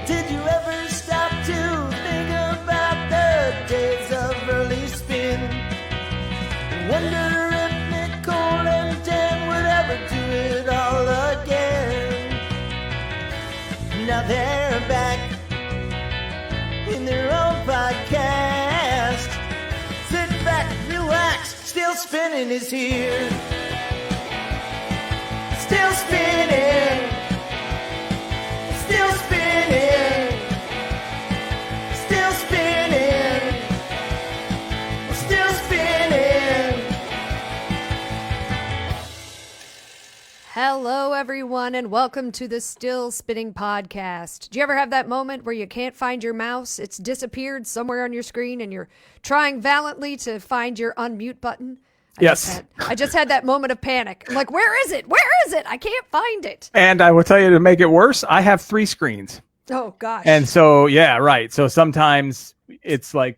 Did you ever stop to think about the days of early spin? And wonder if Nicole and Dan would ever do it all again. Now they're back in their own podcast. Sit back, relax, Still Spinning is here. Still spinning. Still spinning. Still spinning. Still spinning. Hello, everyone, and welcome to the Still Spinning Podcast. Do you ever have that moment where you can't find your mouse? It's disappeared somewhere on your screen, and you're trying valiantly to find your unmute button? I just had that moment of panic. I'm like, where is it? Where is it? I can't find it. And I will tell you, to make it worse, I have 3 screens. Oh, gosh. And so, yeah, right. So sometimes it's like,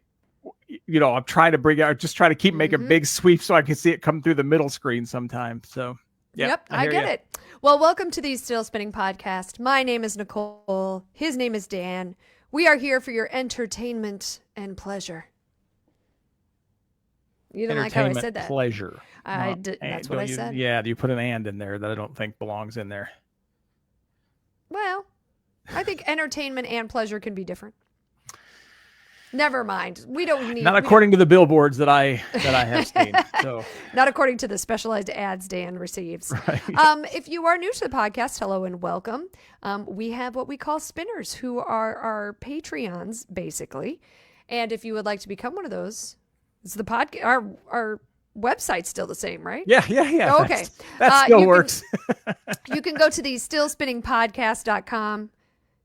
you know, I'm trying to bring out, just try to keep make a big sweep so I can see it come through the middle screen sometimes. So, yep, I get it. Well, welcome to the Still Spinning Podcast. My name is Nicole. His name is Dan. We are here for your entertainment and pleasure. You didn't like how I said that. Pleasure. That's what I said. Yeah, you put an and in there that I don't think belongs in there. Well, I think entertainment and pleasure can be different. Never mind. We don't need. Not according to the billboards that I have seen. So not according to the specialized ads Dan receives. Right. If you are new to the podcast, hello and welcome. We have what we call spinners, who are our Patreons, basically. And if you would like to become one of those, it's the podcast. Our website's still the same, right? Yeah. Oh, okay. That still works. You can go to the stillspinningpodcast.com.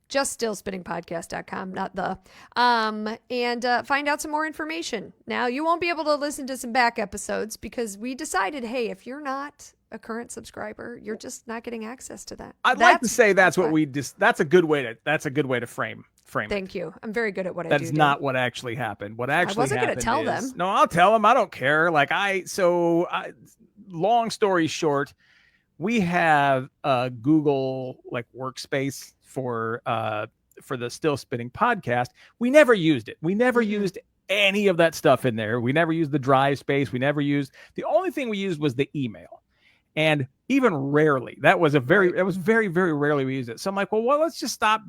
Just stillspinningpodcast.com, not the. And find out some more information. Now, you won't be able to listen to some back episodes because we decided, hey, if you're not a current subscriber, you're just not getting access to that. I'd like to say that's what we just. That's a good way to frame it. Thank you. I'm very good at what I do. That's not what actually happened. What actually I wasn't going to tell is, them. No, I'll tell them. I don't care. Long story short, we have a Google workspace for the Still Spinning Podcast. We never used it. We never used any of that stuff in there. We never used the drive space. The only thing we used was the email. And even rarely, it was very, very rarely we used it. So I'm like, well, let's just stop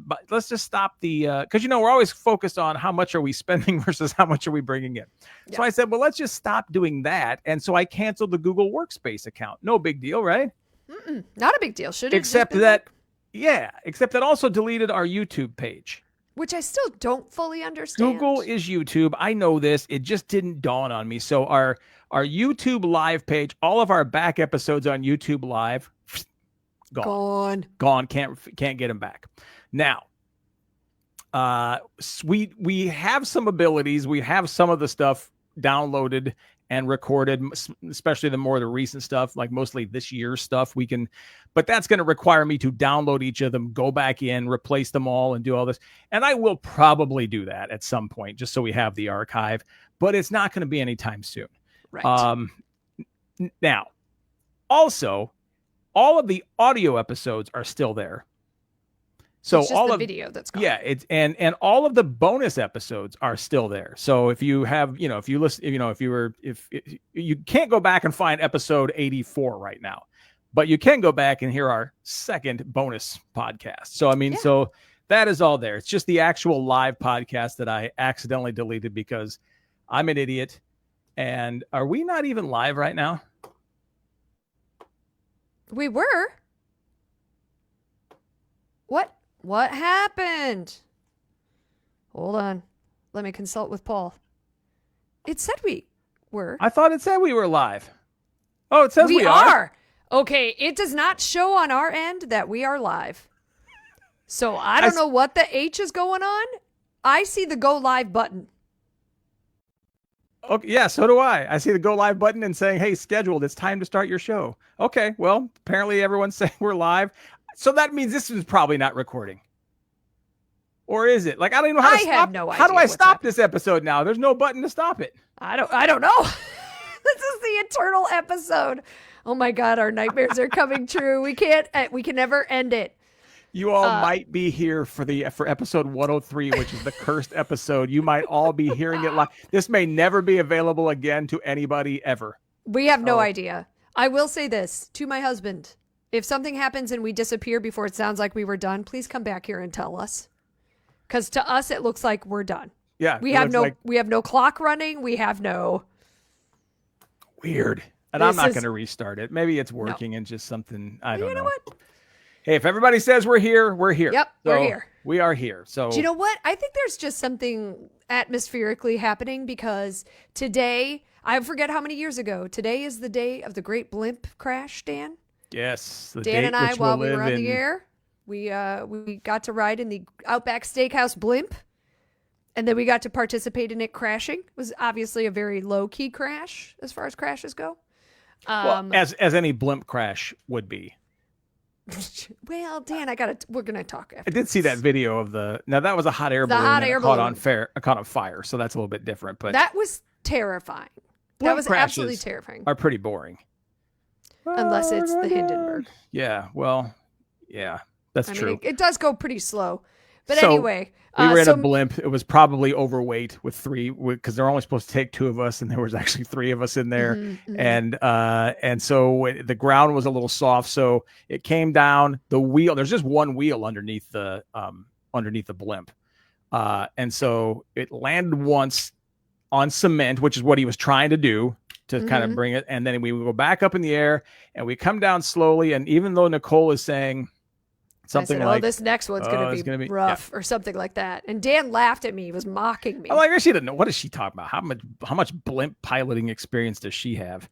the, cause we're always focused on how much are we spending versus how much are we bringing in. Yeah. So I said, well, let's just stop doing that. And so I canceled the Google Workspace account. No big deal, right? Not a big deal. Except that also deleted our YouTube page. Which I still don't fully understand. Google is YouTube. I know this. It just didn't dawn on me. So our YouTube live page, all of our back episodes on YouTube live, gone. Can't get them back. Now, we have some abilities. We have some of the stuff downloaded and recorded, especially the recent stuff, like mostly this year's stuff. But that's going to require me to download each of them, go back in, replace them all, and do all this. And I will probably do that at some point, just so we have the archive. But it's not going to be anytime soon. Right. Now, also, all of the audio episodes are still there. So it's just all the of video that's gone. Yeah, and all of the bonus episodes are still there. So if you have, if you listen, if you can't go back and find episode 84 right now, but you can go back and hear our second bonus podcast. So so that is all there. It's just the actual live podcast that I accidentally deleted because I'm an idiot. And are we not even live right now? We were. What happened? Hold on. Let me consult with Paul. It said we were. I thought it said we were live. Oh, it says we are. Okay, it does not show on our end that we are live. So I don't know what the H is going on. I see the go live button. Okay, yeah, so do I. I see the go live button and saying, hey, scheduled. It's time to start your show. Okay, well, apparently everyone's saying we're live. So that means this is probably not recording. Or is it? I don't even know how to stop. I have no idea. How do I stop this episode now? There's no button to stop it. I don't know. This is the eternal episode. Oh my God, our nightmares are coming true. We can never end it. You all might be here for episode 103, which is the cursed episode. You might all be hearing it live. This may never be available again to anybody ever. We have no idea. I will say this to my husband. If something happens and we disappear before it sounds like we were done, please come back here and tell us. Because to us, it looks like we're done. Yeah. We have no clock running. We have no. Weird. And I'm not going to restart it. Maybe it's working and just something. I don't know. You know what? Hey, if everybody says we're here, we're here. Yep, we're here. We are here. So do you know what? I think there's just something atmospherically happening because today, I forget how many years ago, today is the day of the great blimp crash, Dan. Yes. Dan and I, while we were on the air, we got to ride in the Outback Steakhouse blimp. And then we got to participate in it crashing. It was obviously a very low-key crash as far as crashes go. Well, as any blimp crash would be. Well, Dan, we're gonna talk after. I did see that video of now that was a hot air balloon. The hot air balloon caught on fire, so that's a little bit different. But that was terrifying. That was absolutely terrifying. Are pretty boring. Unless it's the Hindenburg. Yeah, well, yeah, that's true. Mean, it does go pretty slow. But anyway. We were in a blimp. It was probably overweight with three, because they're only supposed to take two of us, and there was actually three of us in there. Mm-hmm. And so the ground was a little soft, so it came down. The wheel, there's just one wheel underneath the blimp, and so it landed once on cement, which is what he was trying to do to kind of bring it, and then we would go back up in the air, and we come down slowly. And even though Nicole is saying something like, this next one's going to be rough or something like that. And Dan laughed at me. He was mocking me. I'm like, she didn't know. What is she talking about? How much blimp piloting experience does she have?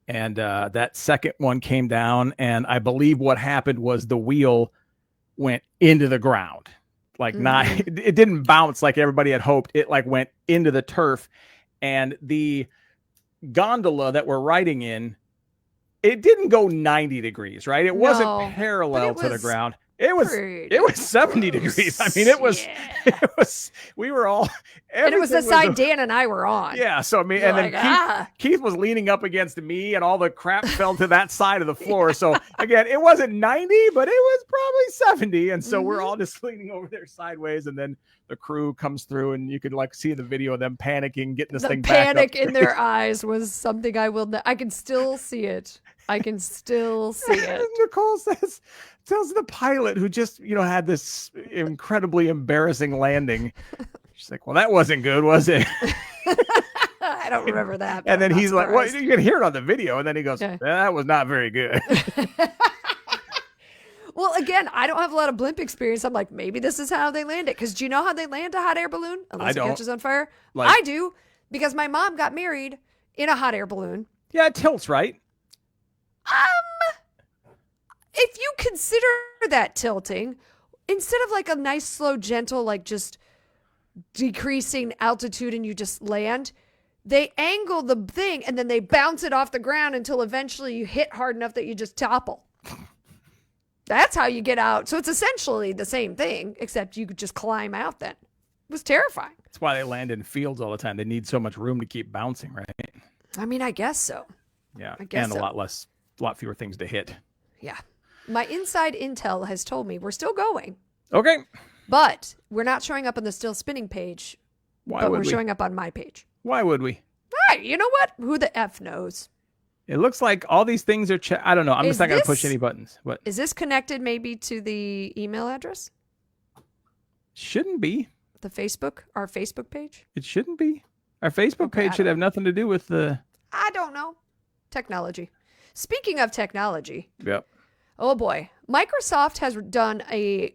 And that second one came down, and I believe what happened was the wheel went into the ground. Like it didn't bounce like everybody had hoped. It like went into the turf, and the gondola that we're riding in, it didn't go 90 degrees, right? It wasn't parallel to the ground. It was 70 degrees. I mean, it was, we were all, and it was the side Dan and I were on. Yeah. So, I mean, and then Keith was leaning up against me, and all the crap fell to that side of the floor. So again, it wasn't 90, but it was probably 70. And so we're all just leaning over there sideways. And then the crew comes through, and you could like see the video of them panicking, getting this thing back up. The panic in their eyes was something I can still see it. I can still see it. Nicole tells the pilot, who just, had this incredibly embarrassing landing. She's like, well, that wasn't good, was it? I don't remember that. And then he's like, well, you can hear it on the video. And then he goes, that was not very good. Well, again, I don't have a lot of blimp experience. I'm like, maybe this is how they land it. Because do you know how they land a hot air balloon? Unless it catches on fire? I do, because my mom got married in a hot air balloon. Yeah, it tilts, right? If you consider that tilting, instead of like a nice, slow, gentle, like just decreasing altitude and you just land, they angle the thing and then they bounce it off the ground until eventually you hit hard enough that you just topple. That's how you get out. So it's essentially the same thing, except you could just climb out then. It was terrifying. That's why they land in fields all the time. They need so much room to keep bouncing, right? I mean, I guess so. Yeah, and a lot fewer things to hit. Yeah. My inside intel has told me we're still going. Okay. But we're not showing up on the Still Spinning page. Why would we? Showing up on my page. Why would we? All right. You know what? Who the F knows? It looks like all these things are I don't know. I'm just not going to push any buttons. What? Is this connected maybe to the email address? Shouldn't be. Our Facebook page? It shouldn't be. Our Facebook page should have nothing to do with the... I don't know. Technology. Speaking of technology. Yep. Oh boy. Microsoft has done a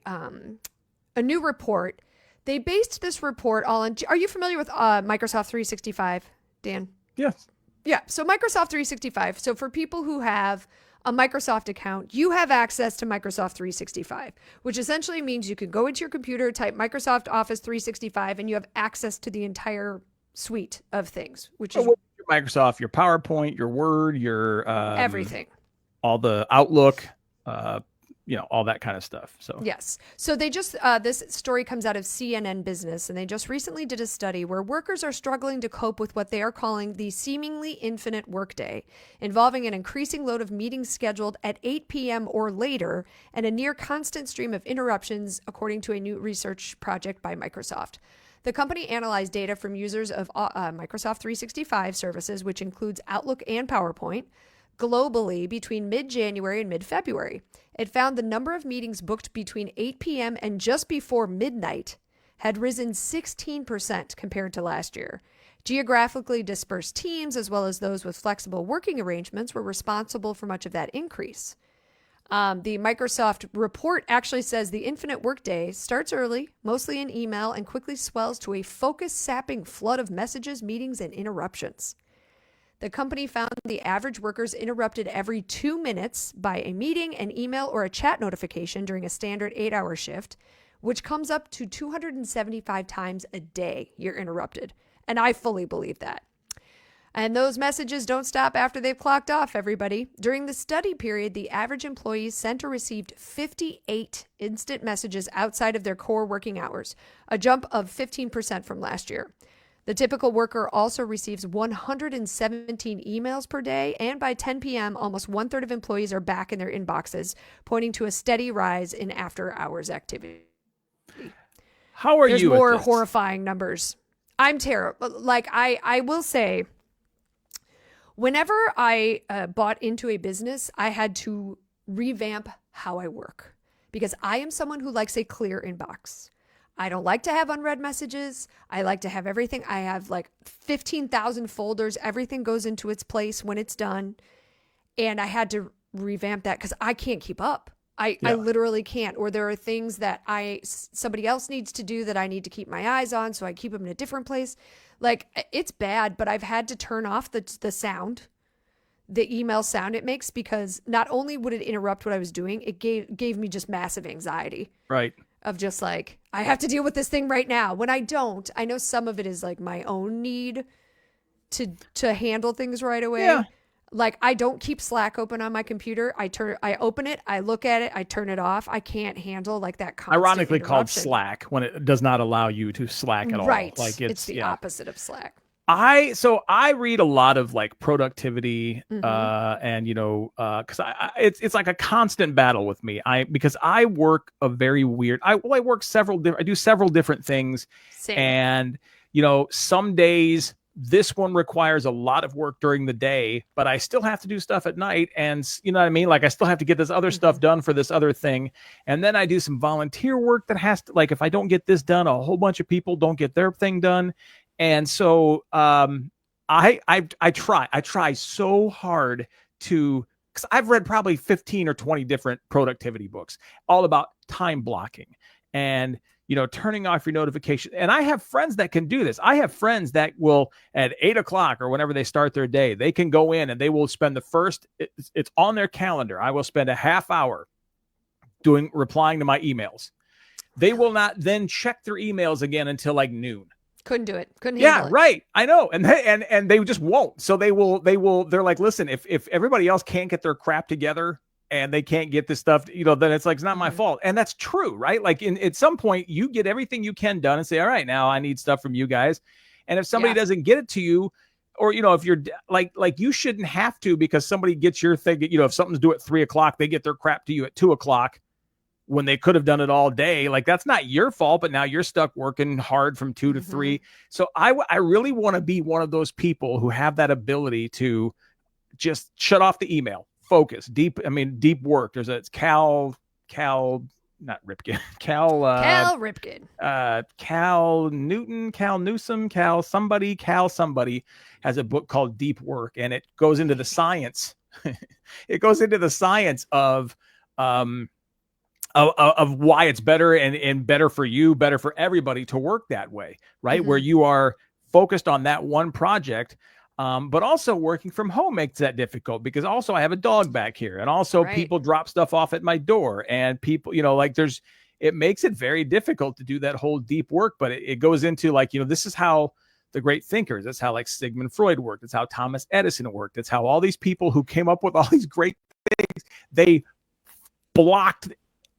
new report. They based this report all on... Are you familiar with Microsoft 365, Dan? Yes. Yeah. So Microsoft 365. So for people who have a Microsoft account, you have access to Microsoft 365, which essentially means you can go into your computer, type Microsoft Office 365, and you have access to the entire suite of things, which is Microsoft, your PowerPoint, your Word, your everything, all the Outlook, all that kind of stuff. So Yes. So they just, this story comes out of CNN Business, and they just recently did a study where workers are struggling to cope with what they are calling the seemingly infinite workday, involving an increasing load of meetings scheduled at 8 p.m. or later and a near constant stream of interruptions, according to a new research project by Microsoft. The company analyzed data from users of Microsoft 365 services, which includes Outlook and PowerPoint, globally between mid-January and mid-February. It found the number of meetings booked between 8 p.m. and just before midnight had risen 16% compared to last year. Geographically dispersed teams, as well as those with flexible working arrangements, were responsible for much of that increase. The Microsoft report actually says the infinite workday starts early, mostly in email, and quickly swells to a focus-sapping flood of messages, meetings, and interruptions. The company found the average workers interrupted every 2 minutes by a meeting, an email, or a chat notification during a standard 8-hour shift, which comes up to 275 times a day you're interrupted. And I fully believe that. And those messages don't stop after they've clocked off, everybody. During the study period, the average employee sent or received 58 instant messages outside of their core working hours, a jump of 15% from last year. The typical worker also receives 117 emails per day, and by 10 p.m., almost one-third of employees are back in their inboxes, pointing to a steady rise in after-hours activity. How are There's you? There's more at this? horrifying numbers. I'm terrible. Like, I will say, whenever I bought into a business, I had to revamp how I work, because I am someone who likes a clear inbox. I don't like to have unread messages. I like to have everything. I have like 15,000 folders. Everything goes into its place when it's done. And I had to revamp that because I can't keep up. I literally can't. Or there are things that somebody else needs to do that I need to keep my eyes on, so I keep them in a different place. Like, it's bad, but I've had to turn off the sound, the email sound it makes, because not only would it interrupt what I was doing, it gave me just massive anxiety. Right. Of just like, I have to deal with this thing right now. When I don't, I know some of it is like my own need to handle things right away. Yeah. Like, I don't keep Slack open on my computer. I open it, I look at it, I turn it off. I can't handle like that constant Ironically called interruption. Slack, when it does not allow you to Slack at all. Right. Like it's the opposite of Slack. I read a lot of like productivity, and because it's like a constant battle with me. Because I work a very weird. I work I do several different things. Same. And some days this one requires a lot of work during the day, but I still have to do stuff at night. And you know what I mean? Like, I still have to get this other stuff done for this other thing. And then I do some volunteer work that has to, like, if I don't get this done, a whole bunch of people don't get their thing done. And so I try so hard to, because I've read probably 15 or 20 different productivity books all about time blocking and turning off your notification. And I have friends that can do this. I have friends that will, at 8 o'clock or whenever they start their day, they can go in and they will spend it's on their calendar. I will spend a half hour replying to my emails. They will not then check their emails again until like noon. Couldn't do it. Couldn't handle it. Right. I know. And they just won't. So they're like, listen, if everybody else can't get their crap together and they can't get this stuff, then it's like, it's not my fault. And that's true, right? Like, at some point you get everything you can done and say, all right, now I need stuff from you guys. And if somebody doesn't get it to you, or, if you're like you shouldn't have to, because somebody gets your thing, if something's due at 3 o'clock, they get their crap to you at 2 o'clock. When they could have done it all day. Like, that's not your fault, but now you're stuck working hard from 2 to 3. So I really want to be one of those people who have that ability to just shut off the email, focus, deep work. It's Cal Ripken, Cal somebody has a book called Deep Work, and it goes into the science. It goes into the science of why it's better and better for you, better for everybody to work that way, right? Where you are focused on that one project, but also working from home makes that difficult, because also I have a dog back here, and also people drop stuff off at my door, and people, it makes it very difficult to do that whole deep work. But it goes into like, this is how the great thinkers, that's how like Sigmund Freud worked. It's how Thomas Edison worked. It's how all these people who came up with all these great things, they blocked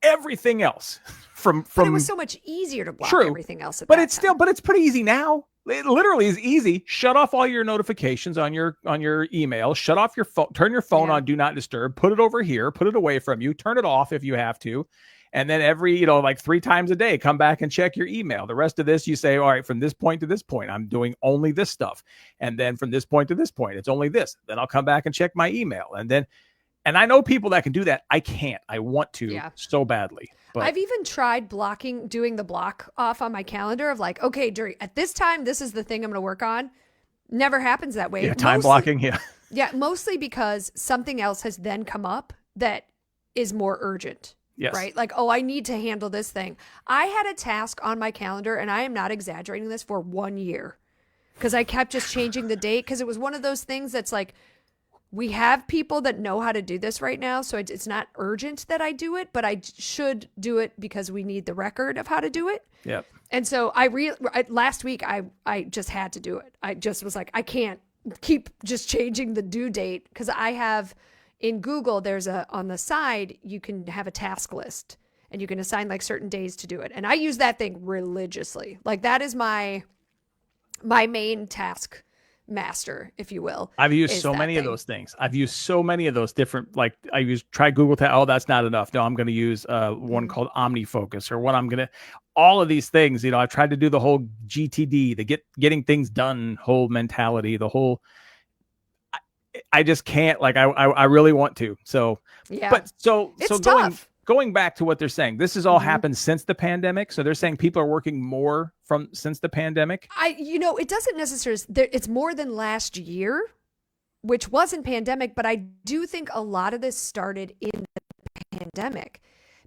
everything else from. But it was so much easier to block True, everything else. but it's pretty easy now. It literally is easy. Shut off all your notifications on your email. Shut off your phone. Turn your phone on do not disturb. Put it over here. Put it away from you. Turn it off if you have to. And then every, like 3 times a day, come back and check your email. The rest of this, you say, all right, from this point to this point, I'm doing only this stuff. And then from this point to this point, it's only this. Then I'll come back and check my email. And I know people that can do that. I can't. I want to so badly. But I've even tried doing the block off on my calendar of like, okay, at this time, this is the thing I'm going to work on. Never happens that way. Yeah, time blocking. Yeah. Yeah. Mostly because something else has then come up that is more urgent. Yes. Right? Like, oh, I need to handle this thing. I had a task on my calendar, and I am not exaggerating this, for 1 year because I kept just changing the date because it was one of those things that's like, we have people that know how to do this right now, so it's not urgent that I do it, but I should do it because we need the record of how to do it. Yep. And so last week, I just had to do it. I just was like, I can't keep just changing the due date because I have... In Google, there's on the side, you can have a task list and you can assign like certain days to do it. And I use that thing religiously. Like that is my main task master, if you will. I've used so many of those things. I've used so many of those different, like try Google Oh, that's not enough. No, I'm going to use one called OmniFocus, or all of these things. I've tried to do the whole GTD, the getting things done whole mentality, the whole, I just can't, like, I really want to. So, yeah, but so going back to what they're saying, this has all happened since the pandemic. So they're saying people are working more since the pandemic. It doesn't necessarily, it's more than last year, which wasn't pandemic, but I do think a lot of this started in the pandemic.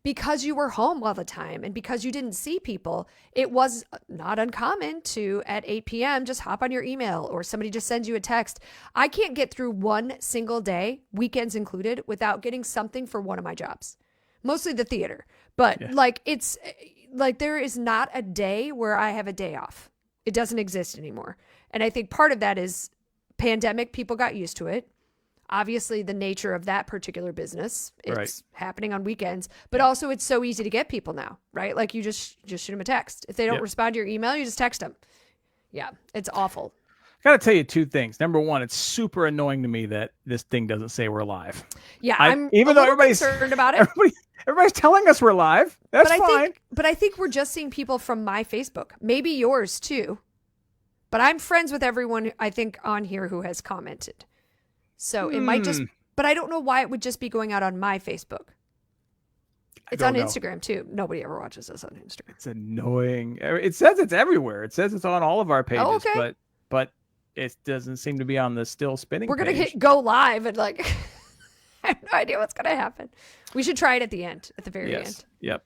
Because you were home all the time and because you didn't see people, it was not uncommon to, at 8 p.m., just hop on your email or somebody just sends you a text. I can't get through one single day, weekends included, without getting something for one of my jobs. Mostly the theater. But it's like there is not a day where I have a day off. It doesn't exist anymore. And I think part of that is pandemic, people got used to it. Obviously, the nature of that particular business, it's happening on weekends, but also it's so easy to get people now, right? Like you just shoot them a text. If they don't respond to your email, you just text them. Yeah, it's awful. I got to tell you 2 things. Number one, it's super annoying to me that this thing doesn't say we're live. Yeah, I'm even though everybody's concerned about it. Everybody's telling us we're live. That's fine. But I think we're just seeing people from my Facebook, maybe yours too. But I'm friends with everyone, I think, on here who has commented. So it might just, but I don't know why it would just be going out on my Facebook. It's on Instagram too. Nobody ever watches us on Instagram. It's annoying. It says it's everywhere. It says it's on all of our pages, but it doesn't seem to be on the Still Spinning We're going to page. hit go live and like, I have no idea what's going to happen. We should try it at the end, at the very end. Yep.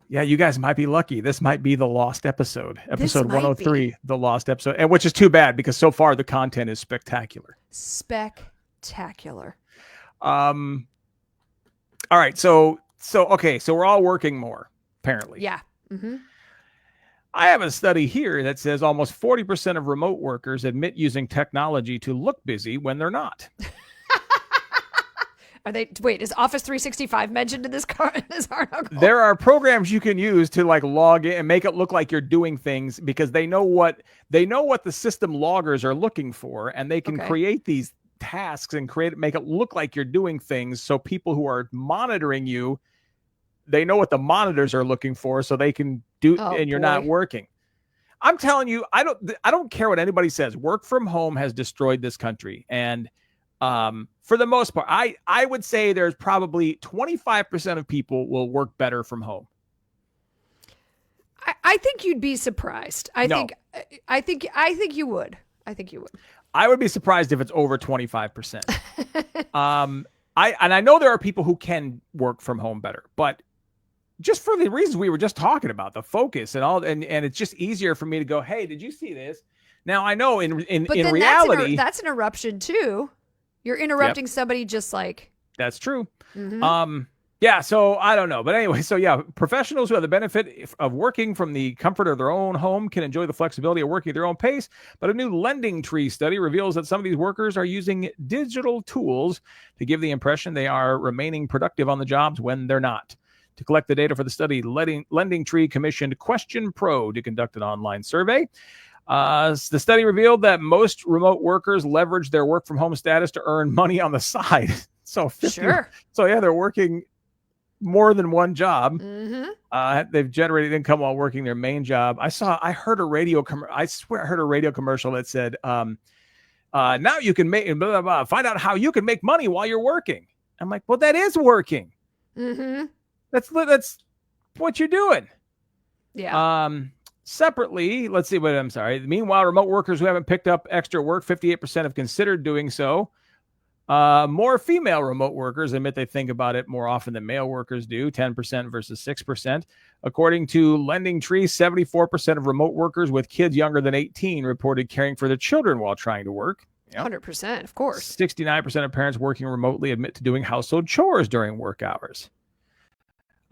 Yeah, you guys might be lucky. This might be the lost episode 103, the lost episode, and which is too bad because so far the content is spectacular. Spectacular. All right. So we're all working more, apparently. Yeah. Mm-hmm. I have a study here that says almost 40% of remote workers admit using technology to look busy when they're not. Is Office 365 mentioned in this article? There are programs you can use to like log in and make it look like you're doing things because they know what the system loggers are looking for, and they can create these tasks and make it look like you're doing things. So people who are monitoring you, they know what the monitors are looking for, so they can do, and you're not working. I'm telling you, I don't care what anybody says. Work from home has destroyed this country, and for the most part, I would say there's probably 25% of people will work better from home. I think you'd be surprised. I think you would. I think you would. I would be surprised if it's over 25%. I know there are people who can work from home better, but just for the reasons we were just talking about, the focus and all, and it's just easier for me to go, hey, did you see this? Now I know in reality, that's an interruption too. You're interrupting somebody just like... That's true. Mm-hmm. Yeah, so I don't know. But anyway, so yeah, professionals who have the benefit of working from the comfort of their own home can enjoy the flexibility of working at their own pace. But a new Lending Tree study reveals that some of these workers are using digital tools to give the impression they are remaining productive on the jobs when they're not. To collect the data for the study, Lending Tree commissioned Question Pro to conduct an online survey. The study revealed that most remote workers leverage their work from home status to earn money on the side. So Sure. So yeah, they're working more than one job. Mm-hmm. They've generated income while working their main job. I heard a radio commercial that said, now you can make blah, blah, blah, find out how you can make money while you're working. I'm like, well, that is working. Mm-hmm. That's what you're doing. Yeah. Separately, let's see what I'm sorry. Meanwhile, remote workers who haven't picked up extra work, 58% have considered doing so. More female remote workers admit they think about it more often than male workers do, 10% versus 6%. According to Lending Tree, 74% of remote workers with kids younger than 18 reported caring for their children while trying to work. 100%, of course. 69% of parents working remotely admit to doing household chores during work hours.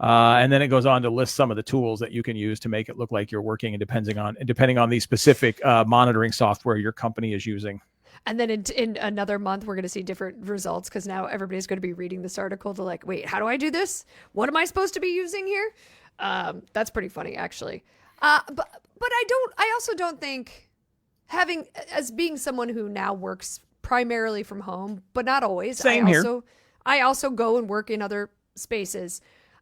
And then it goes on to list some of the tools that you can use to make it look like you're working, and depending on the specific monitoring software your company is using. And then in another month, we're going to see different results because now everybody's going to be reading this article to like, wait, how do I do this? What am I supposed to be using here? That's pretty funny, actually. But I also don't think as being someone who now works primarily from home, but not always. Same here. I also go and work in other spaces.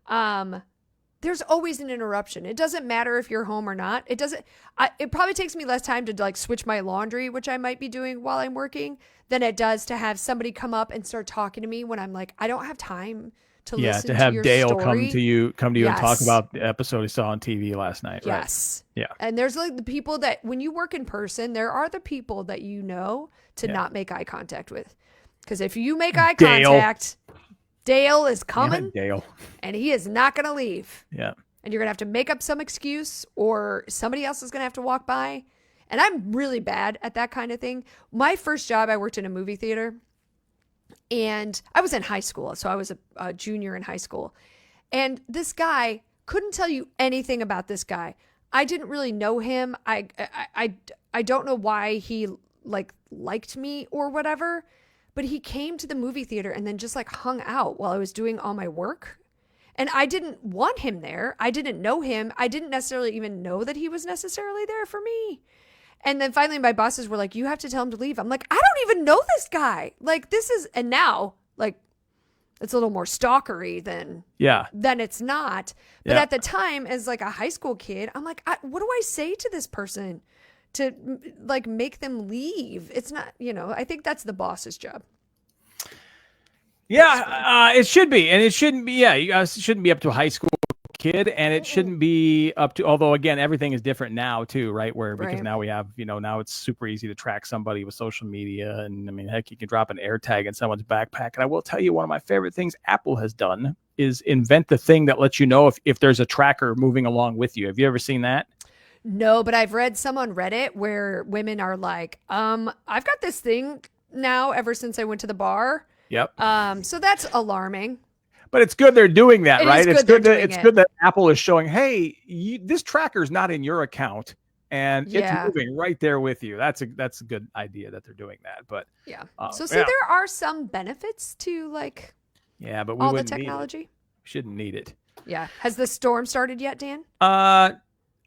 There's always an interruption. It doesn't matter if you're home or not. It probably takes me less time to like switch my laundry, which I might be doing while I'm working, than it does to have somebody come up and start talking to me when I'm like, I don't have time to listen to have your Dale story. come to you Yes. and talk about the episode he saw on TV last night. Yes. Right? Yeah. And there's like the people that when you work in person, there are the people that you know to not make eye contact with. Because if you make eye contact, Dale is coming, Dale, and he is not going to leave. Yeah. And you're going to have to make up some excuse, or somebody else is going to have to walk by. And I'm really bad at that kind of thing. My first job, I worked in a movie theater, and I was in high school. So I was a junior in high school. And this guy, couldn't tell you anything about this guy. I didn't really know him. I don't know why he liked me or whatever. But he came to the movie theater and then just like hung out while I was doing all my work. And I didn't want him there. I didn't know him. I didn't necessarily even know that he was necessarily there for me. And then finally my bosses were like, you have to tell him to leave. I'm like, I don't even know this guy. Like and now like it's a little more stalkery than it's not. But at the time as like a high school kid, I'm like, what do I say to this person to like make them leave? It's not, I think that's the boss's job. Yeah, it should be. And it shouldn't be, it shouldn't be up to a high school kid, and it shouldn't be up to, although again, everything is different now too, right? Because now we have, now it's super easy to track somebody with social media. And I mean, heck, you can drop an air tag in someone's backpack. And I will tell you, one of my favorite things Apple has done is invent the thing that lets you know if there's a tracker moving along with you. Have you ever seen that? No, but I've read some on Reddit where women are like, I've got this thing now ever since I went to the bar. Yep. So that's alarming. But it's good they're doing that, right? It's good that Apple is showing, hey, this tracker's not in your account, and it's moving right there with you. That's a good idea that they're doing that. But there are some benefits to like but we all the wouldn't technology. Need it. We shouldn't need it. Yeah. Has the storm started yet, Dan?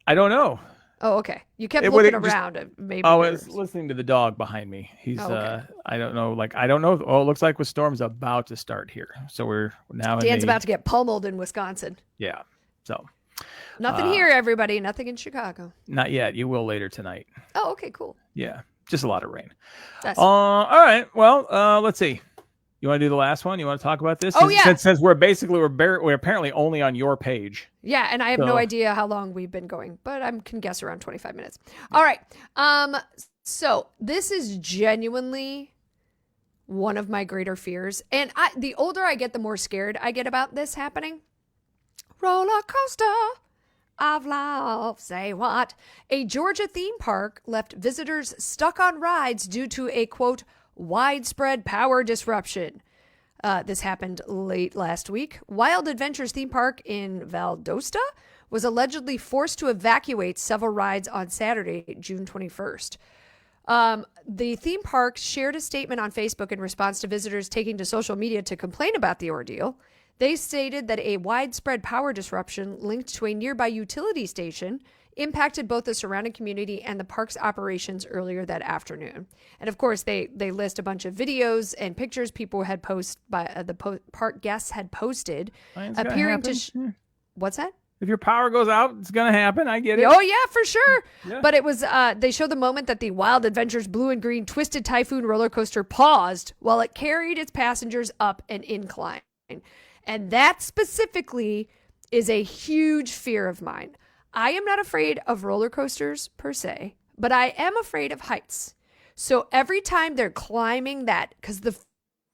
I don't know. Oh, okay. You kept looking around. Maybe. I was listening to the dog behind me. He's I don't know. Oh, it looks like the storm's about to start here. So we're now Dan's about to get pummeled in Wisconsin. Yeah. So nothing here, everybody. Nothing in Chicago. Not yet. You will later tonight. Oh, okay, cool. Yeah. Just a lot of rain. All right. Well, let's see. You want to do the last one? You want to talk about this? Oh, yeah. Since we're apparently only on your page. Yeah, and I have no idea how long we've been going, but I can guess around 25 minutes. All right. So this is genuinely one of my greater fears. And the older I get, the more scared I get about this happening. Roller coaster of love, say what? A Georgia theme park left visitors stuck on rides due to a, quote, widespread power disruption. This happened late last week. Wild Adventures theme park in Valdosta was allegedly forced to evacuate several rides on Saturday, June 21st. The theme park shared a statement on Facebook in response to visitors taking to social media to complain about the ordeal. They stated that a widespread power disruption linked to a nearby utility station impacted both the surrounding community and the park's operations earlier that afternoon. And of course, they list a bunch of videos and pictures people had park guests had posted, appearing to. What's that? If your power goes out, it's going to happen. I get it. Oh, yeah, for sure. Yeah. But it was, they show the moment that the Wild Adventures Blue and Green Twisted Typhoon roller coaster paused while it carried its passengers up an incline. And that specifically is a huge fear of mine. I am not afraid of roller coasters per se, but I am afraid of heights. So every time they're climbing that, because the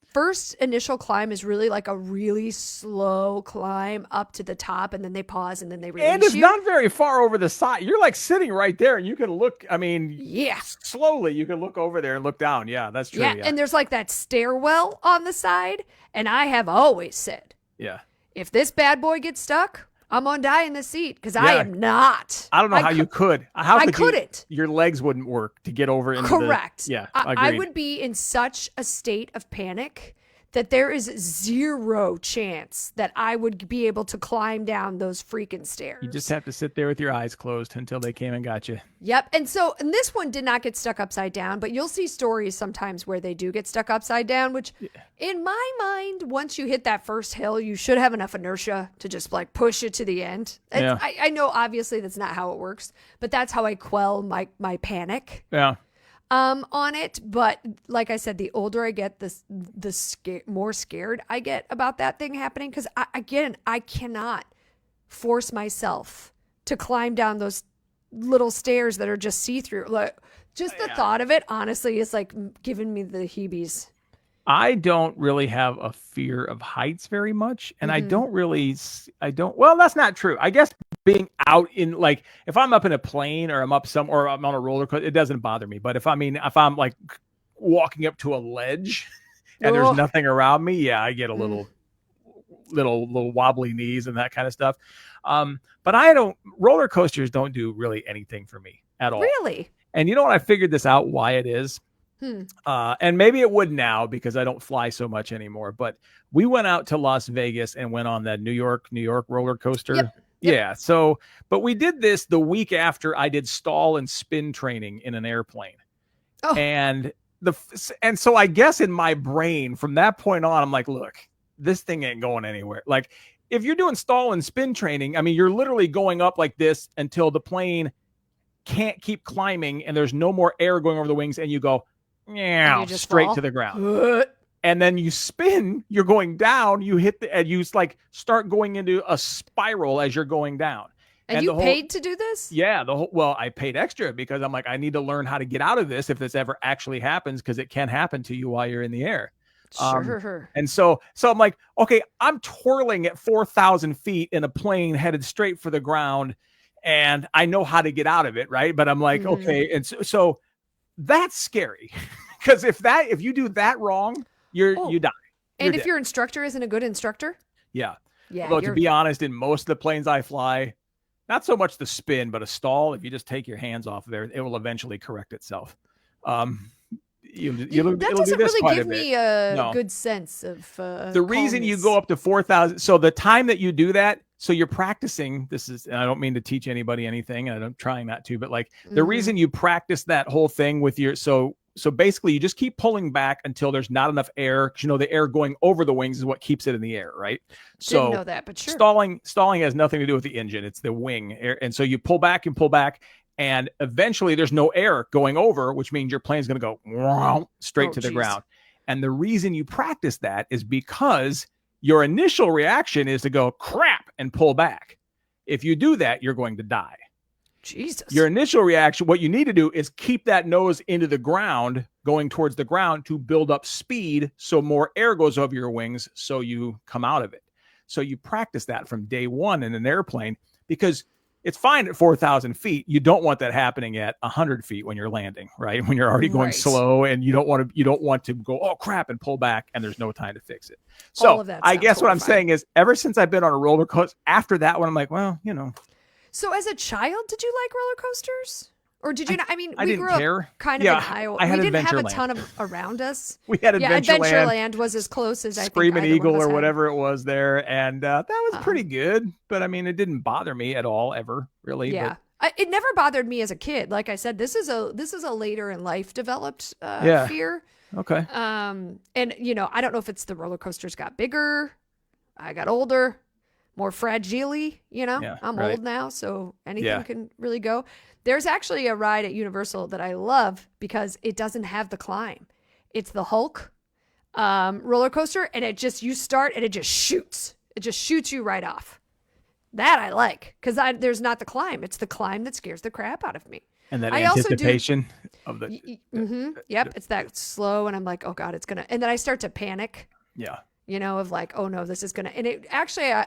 first initial climb is really like a really slow climb up to the top, and then they pause and then they release you. And it's not very far over the side. You're like sitting right there and you can look, I mean, yeah, slowly you can look over there and look down. Yeah, that's true. Yeah, and there's like that stairwell on the side. And I have always said, yeah, if this bad boy gets stuck, I'm gonna die in the seat because I am not. I don't know how you could. I couldn't. Your legs wouldn't work to get over into Correct. Yeah, I would be in such a state of panic that there is zero chance that I would be able to climb down those freaking stairs. You just have to sit there with your eyes closed until they came and got you. Yep. And this one did not get stuck upside down, but you'll see stories sometimes where they do get stuck upside down, which in my mind, once you hit that first hill, you should have enough inertia to just like push it to the end. Yeah. I know obviously that's not how it works, but that's how I quell my panic. Yeah. On it, but like I said, the older I get, the more scared I get about that thing happening, because I cannot force myself to climb down those little stairs that are just see-through. Like, just the thought of it, honestly, is like giving me the heebies. I don't really have a fear of heights very much. And well, that's not true. I guess being out in, like, if I'm up in a plane or I'm I'm on a roller coaster, it doesn't bother me. But if I'm like walking up to a ledge and there's nothing around me, yeah, I get a little wobbly knees and that kind of stuff. But roller coasters don't do really anything for me at all. Really? And you know what? I figured this out why it is. And maybe it would now because I don't fly so much anymore. But we went out to Las Vegas and went on that New York roller coaster. Yep. Yeah. So, but we did this the week after I did stall and spin training in an airplane. Oh. And so I guess in my brain from that point on, I'm like, look, this thing ain't going anywhere. Like if you're doing stall and spin training, I mean, you're literally going up like this until the plane can't keep climbing and there's no more air going over the wings and you go, yeah, straight to the ground. And then you spin, you're going down, you hit and you like start going into a spiral as you're going down. And you paid to do this? Yeah. Well, I paid extra because I'm like, I need to learn how to get out of this if this ever actually happens, because it can happen to you while you're in the air. Sure. And so I'm like, okay, I'm twirling at 4,000 feet in a plane headed straight for the ground, and I know how to get out of it, right? But I'm like, okay, and so that's scary because if you do that wrong, you die. And if your instructor isn't a good instructor, yeah. Although to be honest, in most of the planes I fly, not so much the spin, but a stall. If you just take your hands off there, it will eventually correct itself. That doesn't really give me a good sense of the reason you go up to 4,000. So the time that you do that, so you're practicing. This is, and I don't mean to teach anybody anything, and I'm trying not to, but like the reason you practice that whole thing with your so basically you just keep pulling back until there's not enough air, because the air going over the wings is what keeps it in the air, right? Didn't know that, but sure. Stalling has nothing to do with the engine; it's the wing air, and so you pull back, and eventually there's no air going over, which means your plane's going to go straight to the ground. And the reason you practice that is because your initial reaction is to go crap and pull back. If you do that, you're going to die. Jesus. Your initial reaction, what you need to do is keep that nose into the ground, going towards the ground to build up speed so more air goes over your wings so you come out of it. So you practice that from day one in an airplane, because it's fine at 4,000 feet. You don't want that happening at 100 feet when you're landing, right? When you're already going Right. slow, and you don't want to go, oh crap, and pull back, and there's no time to fix it. All So of that I sounds guess what I'm horrifying. saying is, ever since I've been on a roller coaster, after that one, I'm like, well, So as a child, did you like roller coasters? Or did you not? I mean, I we didn't grew care. up kind of Yeah, in Iowa. I had We didn't have a Adventureland. ton of around us. we had Yeah, Adventureland, Adventureland was as close as I think Screaming either one Eagle of us or had. whatever it was there, and that was Uh-uh. pretty good. But I mean, it didn't bother me at all, ever, really. Yeah. It never bothered me as a kid. Like I said, this is a later in life developed Yeah. fear. But okay. And I don't know if it's the roller coasters got bigger, I got older, more fragile-y, Yeah, I'm right. old now, so anything Yeah. can really go. There's actually a ride at Universal that I love because it doesn't have the climb. It's the Hulk roller coaster, and you start and it just shoots. It just shoots you right off. That I like because there's not the climb. It's the climb that scares the crap out of me. And that I also do- anticipation of the Yep, it's that slow, and I'm like, oh god, it's gonna. And then I start to panic. yeah. Of like, oh no, this is gonna. And it actually, I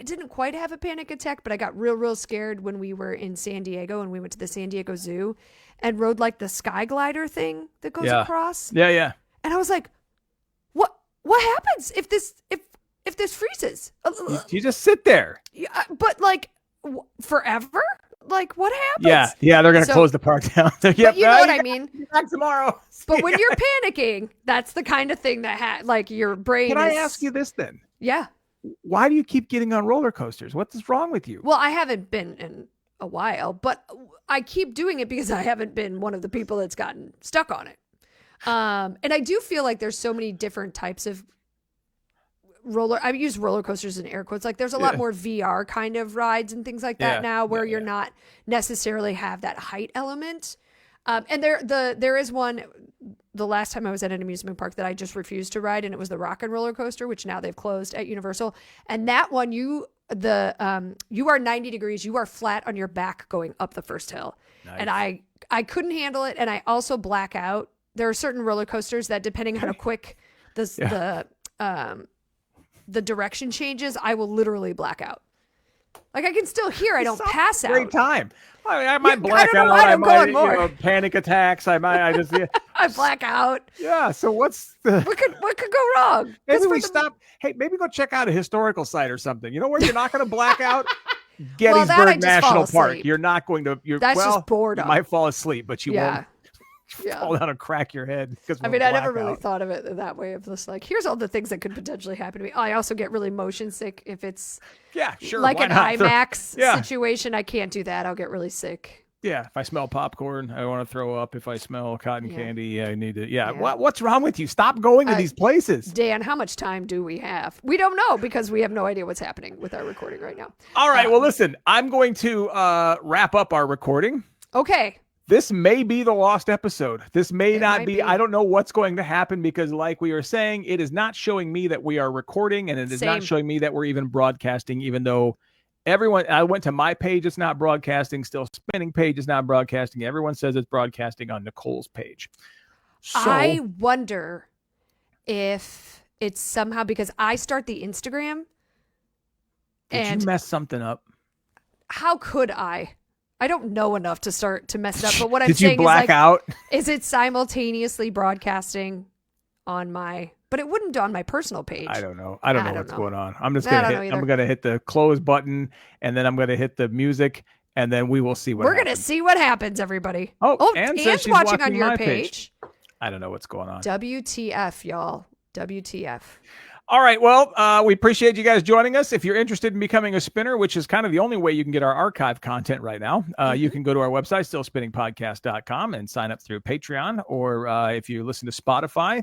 didn't quite have a panic attack, but I got real scared when we were in San Diego and we went to the San Diego Zoo and rode like the sky glider thing that goes across. Yeah. And I was like, what happens if this freezes? You just sit there. Yeah, but like forever? Like what happens? Yeah. They're gonna So- close the park down. Yep, But you know what I can mean? be back tomorrow. But when you're panicking, that's the kind of thing that like your brain. Can I is- ask you this then? Yeah. Why do you keep getting on roller coasters? What's wrong with you? Well, I haven't been in a while, but I keep doing it because I haven't been one of the people that's gotten stuck on it. And I do feel like there's so many different types of I use roller coasters in air quotes. Like there's a lot more VR kind of rides and things like that now where you're not necessarily have that height element. And there is one, the last time I was at an amusement park that I just refused to ride, and it was the Rock and Roller Coaster, which now they've closed at Universal. And that one, you are 90 degrees, you are flat on your back going up the first hill. Nice. And I couldn't handle it, and I also black out. There are certain roller coasters that, depending on how quick the direction changes, I will literally black out. Like I can still hear, I don't pass out. Great time. I might black don't know, out. I I don't go might, on more. panic attacks. I just I black out. yeah. So what's the? What could go wrong? Maybe we stop. Hey, maybe go check out a historical site or something. You know where you're not going to black out? Gettysburg that I just National fall Park. asleep. You're not going to. That's just boredom. You might fall asleep, but you won't Yeah. fall down and crack your head. I mean, I never really thought of it that way. Of just like, here's all the things that could potentially happen to me. I also get really motion sick if it's sure, like why an not? IMAX Yeah. situation. I can't do that. I'll get really sick. Yeah, if I smell popcorn, I want to throw up. If I smell cotton candy, I need to. Yeah, Yeah. What's wrong with you? Stop going to these places. Dan, how much time do we have? We don't know because we have no idea what's happening with our recording right now. All right. Well, listen, I'm going to wrap up our recording. Okay. This may be the lost episode. This may not might be. be. I don't know what's going to happen because, like we were saying, it is not showing me that we are recording, and it is not Same. showing me that we're even broadcasting, even though everyone, I went to my page, it's not broadcasting. Still Spinning page is not broadcasting. Everyone says it's broadcasting on Nicole's page. So, I wonder if it's somehow because I start the Instagram. did And you mess something up? how could I? I don't know enough to mess it up. But what I'm Did you saying black is like, out? is it simultaneously broadcasting on my? But it wouldn't do on my personal page. I don't know. I don't know what's going on. I'm just I gonna don't hit. know either. I'm gonna hit the close button, and then I'm gonna hit the music, and then we will see what. We're gonna happens. see what happens, everybody. Oh, Ann says Anne's she's watching on watching your my page. I don't know what's going on. WTF, y'all. WTF. All right. Well, we appreciate you guys joining us. If you're interested in becoming a spinner, which is kind of the only way you can get our archive content right now, you can go to our website, stillspinningpodcast.com, and sign up through Patreon. Or if you listen to Spotify,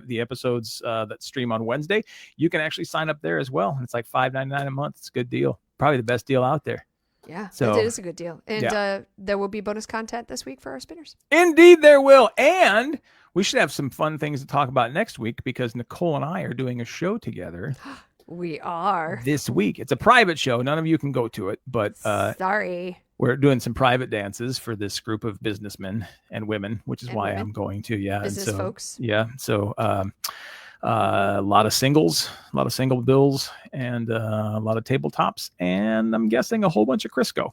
the episodes that stream on Wednesday, you can actually sign up there as well. It's like $5.99 a month. It's a good deal. Probably the best deal out there. Yeah, So- it is a good deal. And there will be bonus content this week for our spinners. Indeed, there will. And we should have some fun things to talk about next week because Nicole and I are doing a show together We are. this week. It's a private show. None of you can go to it, but Sorry. we're doing some private dances for this group of businessmen and women, which is And why women. I'm going to. Yeah. Business and so, folks. Yeah. So a lot of singles, a lot of single bills, and a lot of tabletops, and I'm guessing a whole bunch of Crisco.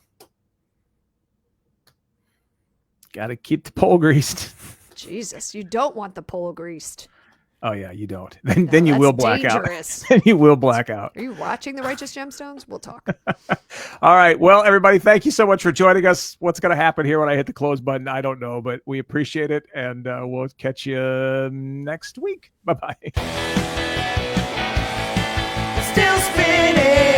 Got to keep the pole greased. Jesus, you don't want the pole greased. Oh yeah, you don't. Then you will black dangerous. out. Then you will black out. Are you watching The Righteous Gemstones? We'll talk. All right. Well, everybody, thank you so much for joining us. What's going to happen here when I hit the close button? I don't know, but we appreciate it, and we'll catch you next week. Bye-bye. Still spinning.